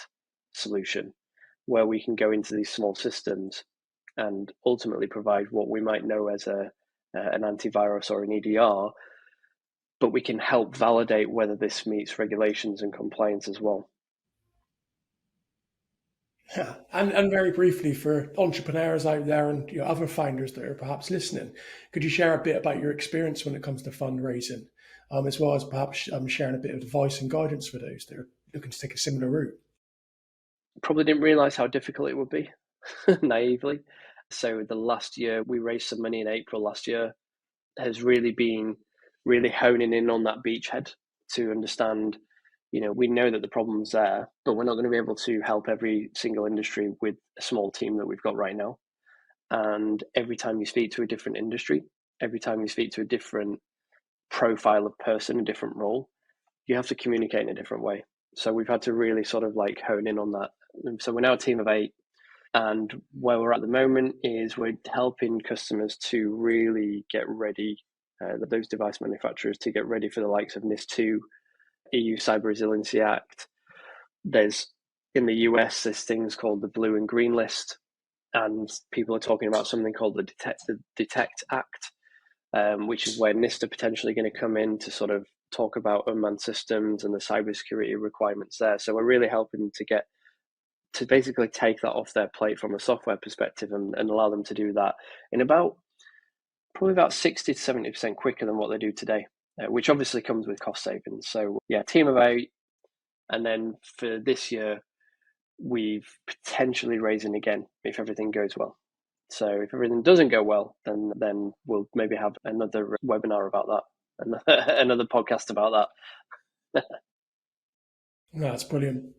solution where we can go into these small systems and ultimately provide what we might know as an antivirus or an EDR, but we can help validate whether this meets regulations and compliance as well. Yeah. And very briefly, for entrepreneurs out there and other founders that are perhaps listening, could you share a bit about your experience when it comes to fundraising, as well as perhaps sharing a bit of advice and guidance for those that are looking to take a similar route? Probably didn't realize how difficult it would be, naively. So the last year, we raised some money in April last year, has really been really honing in on that beachhead to understand, we know that the problem's there, but we're not going to be able to help every single industry with a small team that we've got right now. And every time you speak to a different industry, every time you speak to a different profile of person, a different role, you have to communicate in a different way. So we've had to really sort of like hone in on that. So we're now a team of 8. And where we're at the moment is we're helping customers to really get ready, those device manufacturers to get ready for the likes of NIS2, EU Cyber Resiliency Act. There's, in the US, there's things called the Blue and Green List, and people are talking about something called the Detect Act, which is where NIST are potentially going to come in to sort of talk about unmanned systems and the cybersecurity requirements there. So we're really helping to basically take that off their plate from a software perspective and allow them to do that in probably about 60 to 70% quicker than what they do today, which obviously comes with cost savings. So yeah, team of 8. And then for this year, we've potentially raising again if everything goes well. So if everything doesn't go well, then we'll maybe have another webinar about that, another podcast about that. No, that's brilliant.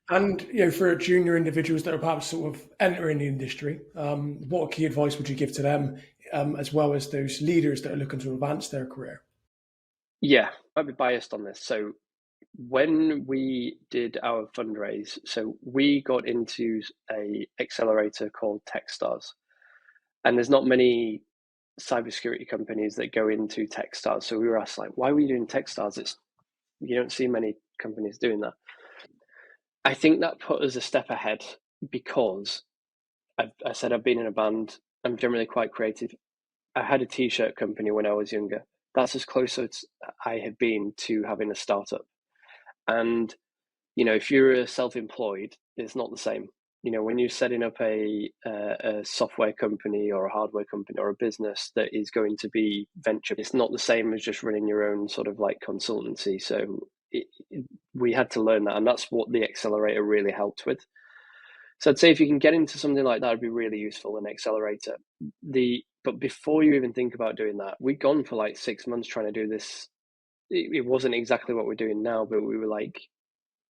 And for junior individuals that are perhaps sort of entering the industry, what key advice would you give to them, as well as those leaders that are looking to advance their career? Yeah, I'd be biased on this. So when we did our fundraise, so we got into a accelerator called Techstars, and there's not many cybersecurity companies that go into Techstars. So we were asked, like, why were you doing Techstars? You don't see many companies doing that. I think that put us a step ahead because I said I've been in a band. I'm generally quite creative. I had a t-shirt company when I was younger. That's as close as I have been to having a startup. And, if you're a self-employed, it's not the same. When you're setting up a software company or a hardware company or a business that is going to be venture, it's not the same as just running your own sort of like consultancy. So we had to learn that, and that's what the accelerator really helped with. So I'd say if you can get into something like that, it'd be really useful, an accelerator. But before you even think about doing that, we'd gone for like 6 months trying to do this. It wasn't exactly what we're doing now, but we were like,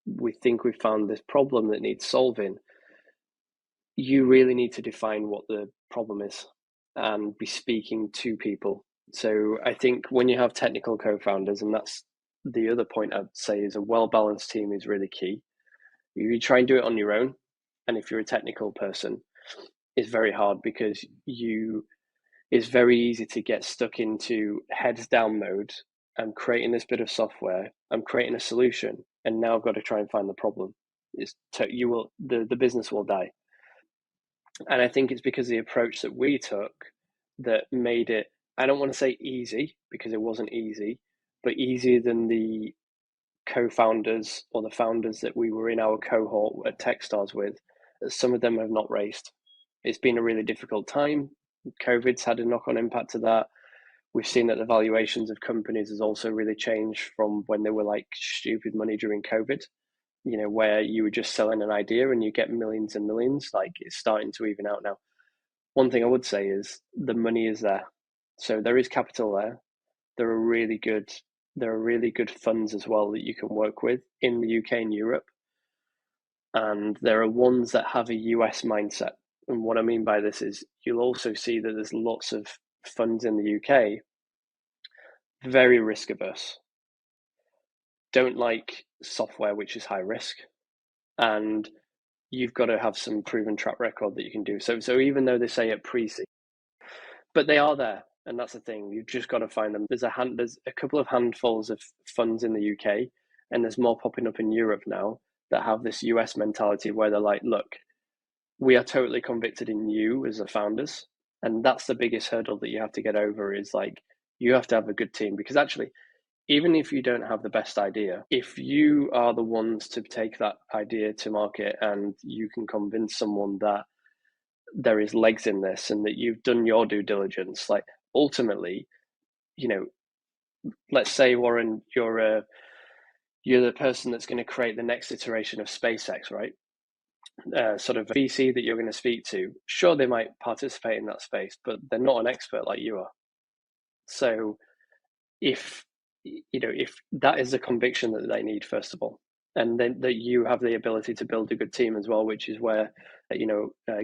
we think we've found this problem that needs solving. You really need to define what the problem is and be speaking to people. So I think when you have technical co-founders, and that's the other point I'd say, is a well-balanced team is really key. You try and do it on your own, and if you're a technical person, it's very hard because it's very easy to get stuck into heads down mode. I'm creating this bit of software, I'm creating a solution, and now I've got to try and find the problem. The business will die. And I think it's because the approach that we took that made it, I don't want to say easy, because it wasn't easy, but easier than the co-founders or the founders that we were in our cohort at Techstars with. Some of them have not raised. It's been a really difficult time. COVID's had a knock-on impact to that. We've seen that the valuations of companies has also really changed from when they were like stupid money during COVID, where you were just selling an idea and you get millions and millions. Like, it's starting to even out now. One thing I would say is the money is there. So there is capital there. There are really good funds as well that you can work with in the UK and Europe. And there are ones that have a US mindset. And what I mean by this is you'll also see that there's lots of funds in the UK, very risk averse, don't like software which is high risk, and you've got to have some proven track record that you can do. So even though they say at pre-seed, but they are there, and that's the thing. You've just got to find them. There's a couple of handfuls of funds in the UK, and there's more popping up in Europe now that have this US mentality where they're like, look, we are totally convicted in you as the founders. And that's the biggest hurdle that you have to get over, is like, you have to have a good team, because actually, even if you don't have the best idea, if you are the ones to take that idea to market and you can convince someone that there is legs in this and that you've done your due diligence, like, ultimately, let's say, Warren, you're you're the person that's going to create the next iteration of SpaceX, right? Sort of VC that you're going to speak to, sure, they might participate in that space, but they're not an expert like you are. So if that is the conviction that they need, first of all, and then that you have the ability to build a good team as well, which is where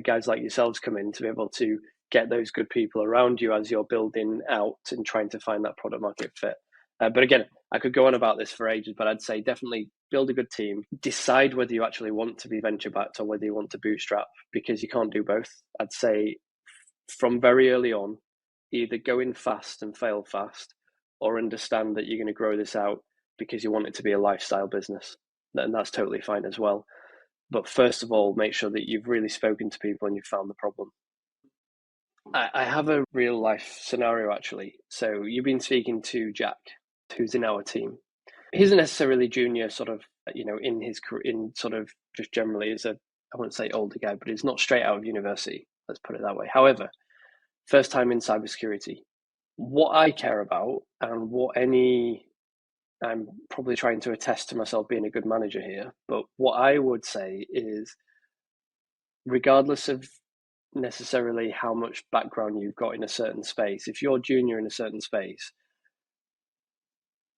guys like yourselves come in to be able to get those good people around you as you're building out and trying to find that product market fit. But again, I could go on about this for ages, but I'd say definitely build a good team. Decide whether you actually want to be venture backed or whether you want to bootstrap, because you can't do both. I'd say from very early on, either go in fast and fail fast, or understand that you're going to grow this out because you want it to be a lifestyle business. And that's totally fine as well. But first of all, make sure that you've really spoken to people and you've found the problem. I have a real life scenario, actually. So you've been speaking to Jack, who's in our team. He isn't necessarily junior, sort of, in his career, in sort of just generally is I wouldn't say older guy, but he's not straight out of university. Let's put it that way. However, first time in cybersecurity. What I care about, and I'm probably trying to attest to myself being a good manager here, but what I would say is, regardless of necessarily how much background you've got in a certain space, if you're junior in a certain space,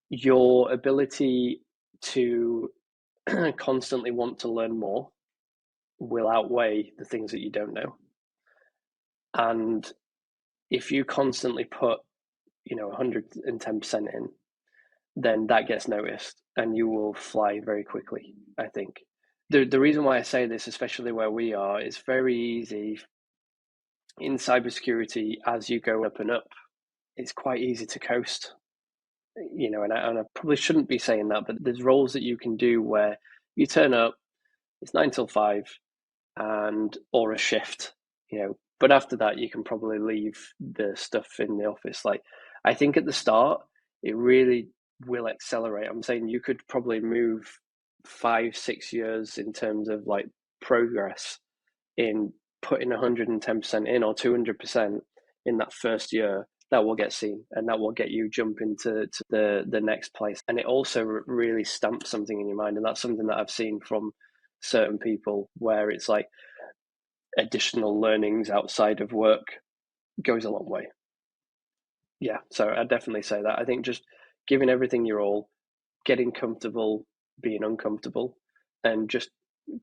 your ability to constantly want to learn more will outweigh the things that you don't know. And if you constantly put 110% in, then that gets noticed and you will fly very quickly, I think. The reason why I say this, especially where we are, is very easy in cybersecurity. As you go up and up, it's quite easy to coast, and I probably shouldn't be saying that, but there's roles that you can do where you turn up, it's 9 till 5 or a shift, but after that you can probably leave the stuff in the office. Like, I think at the start, it really will accelerate. I'm saying you could probably move 5-6 years in terms of like progress in putting 110% in or 200% in that first year. That will get seen, and that will get you jump into the next place. And it also really stamps something in your mind, and that's something that I've seen from certain people, where it's like additional learnings outside of work goes a long way. Yeah, so I'd definitely say that. I think just giving everything your all, getting comfortable being uncomfortable, and just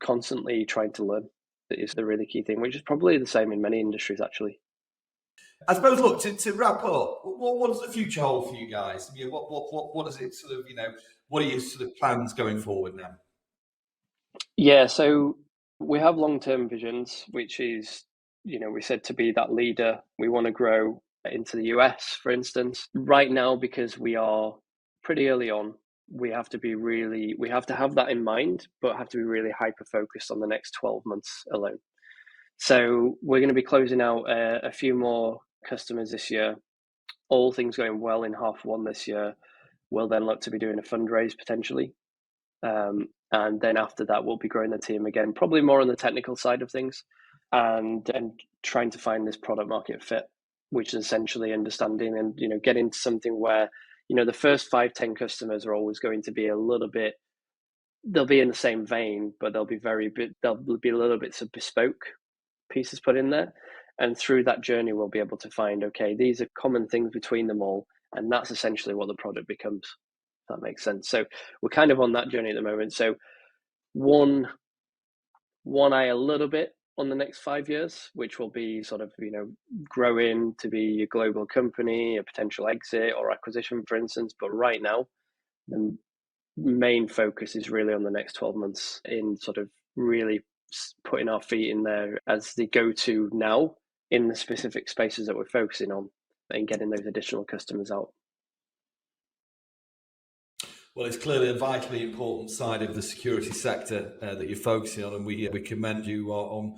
constantly trying to learn is the really key thing, which is probably the same in many industries, actually. I suppose, look, to wrap up, what does the future hold for you guys? What does it sort of, what are your sort of plans going forward now? Yeah, so we have long-term visions, which is, we said to be that leader. We want to grow into the US, for instance. Right now, because we are pretty early on, we have to have that in mind, but have to be really hyper-focused on the next 12 months alone. So we're going to be closing out a few more customers this year. All things going well in H1 this year, we'll then look to be doing a fundraise potentially. And then after that, we'll be growing the team again, probably more on the technical side of things, and trying to find this product market fit, which is essentially understanding and, getting to something where, the first 5-10 customers are always going to be a little bit, they'll be in the same vein, but there'll be a little bits of bespoke pieces put in there. And through that journey, we'll be able to find, okay, these are common things between them all. And that's essentially what the product becomes. If that makes sense. So we're kind of on that journey at the moment. So one eye a little bit on the next 5 years, which will be sort of, growing to be a global company, a potential exit or acquisition, for instance. But right now, the main focus is really on the next 12 months in sort of really putting our feet in there as the go-to now in the specific spaces that we're focusing on, and getting those additional customers out. Well, it's clearly a vitally important side of the security sector that you're focusing on, and we commend you on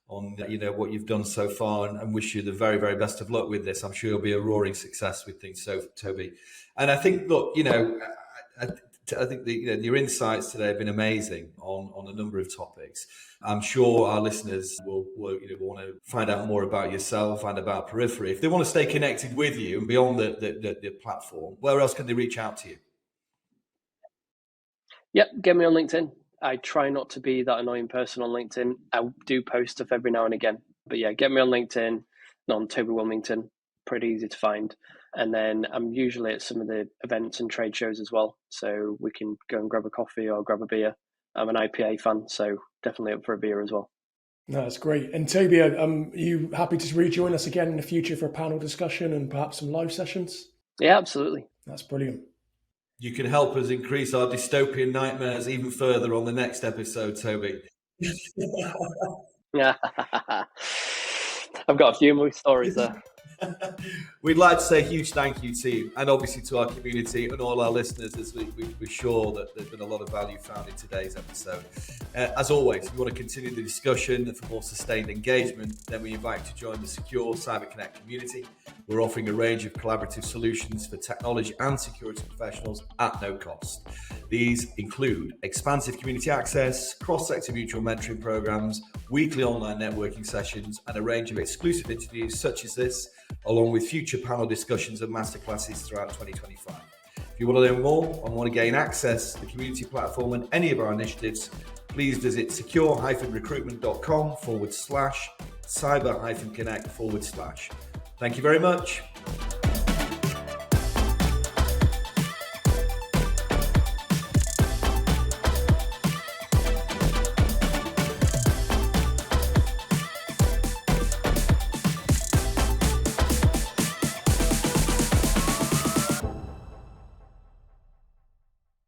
what you've done so far, and wish you the very, very best of luck with this. I'm sure you'll be a roaring success with things, so Toby. And I think, look, I think your insights today have been amazing on a number of topics. I'm sure our listeners will want to find out more about yourself and about Periphery. If they want to stay connected with you and beyond the platform, where else can they reach out to you? Yep, get me on LinkedIn. I try not to be that annoying person on LinkedIn. I do post stuff every now and again. But yeah, get me on LinkedIn, on Toby Wilmington. Pretty easy to find. And then I'm usually at some of the events and trade shows as well. So we can go and grab a coffee or grab a beer. I'm an IPA fan, so definitely up for a beer as well. No, that's great. And Toby, are you happy to rejoin us again in the future for a panel discussion and perhaps some live sessions? Yeah, absolutely. That's brilliant. You can help us increase our dystopian nightmares even further on the next episode, Toby. Yeah, I've got a few more stories there. We'd like to say a huge thank you to you and obviously to our community and all our listeners, as we're sure that there's been a lot of value found in today's episode. As always, if you want to continue the discussion and for more sustained engagement, then we invite you to join the Secure CyberConnect community. We're offering a range of collaborative solutions for technology and security professionals at no cost. These include expansive community access, cross-sector mutual mentoring programs, weekly online networking sessions, and a range of exclusive interviews such as this, along with future panel discussions and masterclasses throughout 2025. If you want to learn more and want to gain access to the community platform and any of our initiatives, please visit secure-recruitment.com/cyber-connect/. Thank you very much.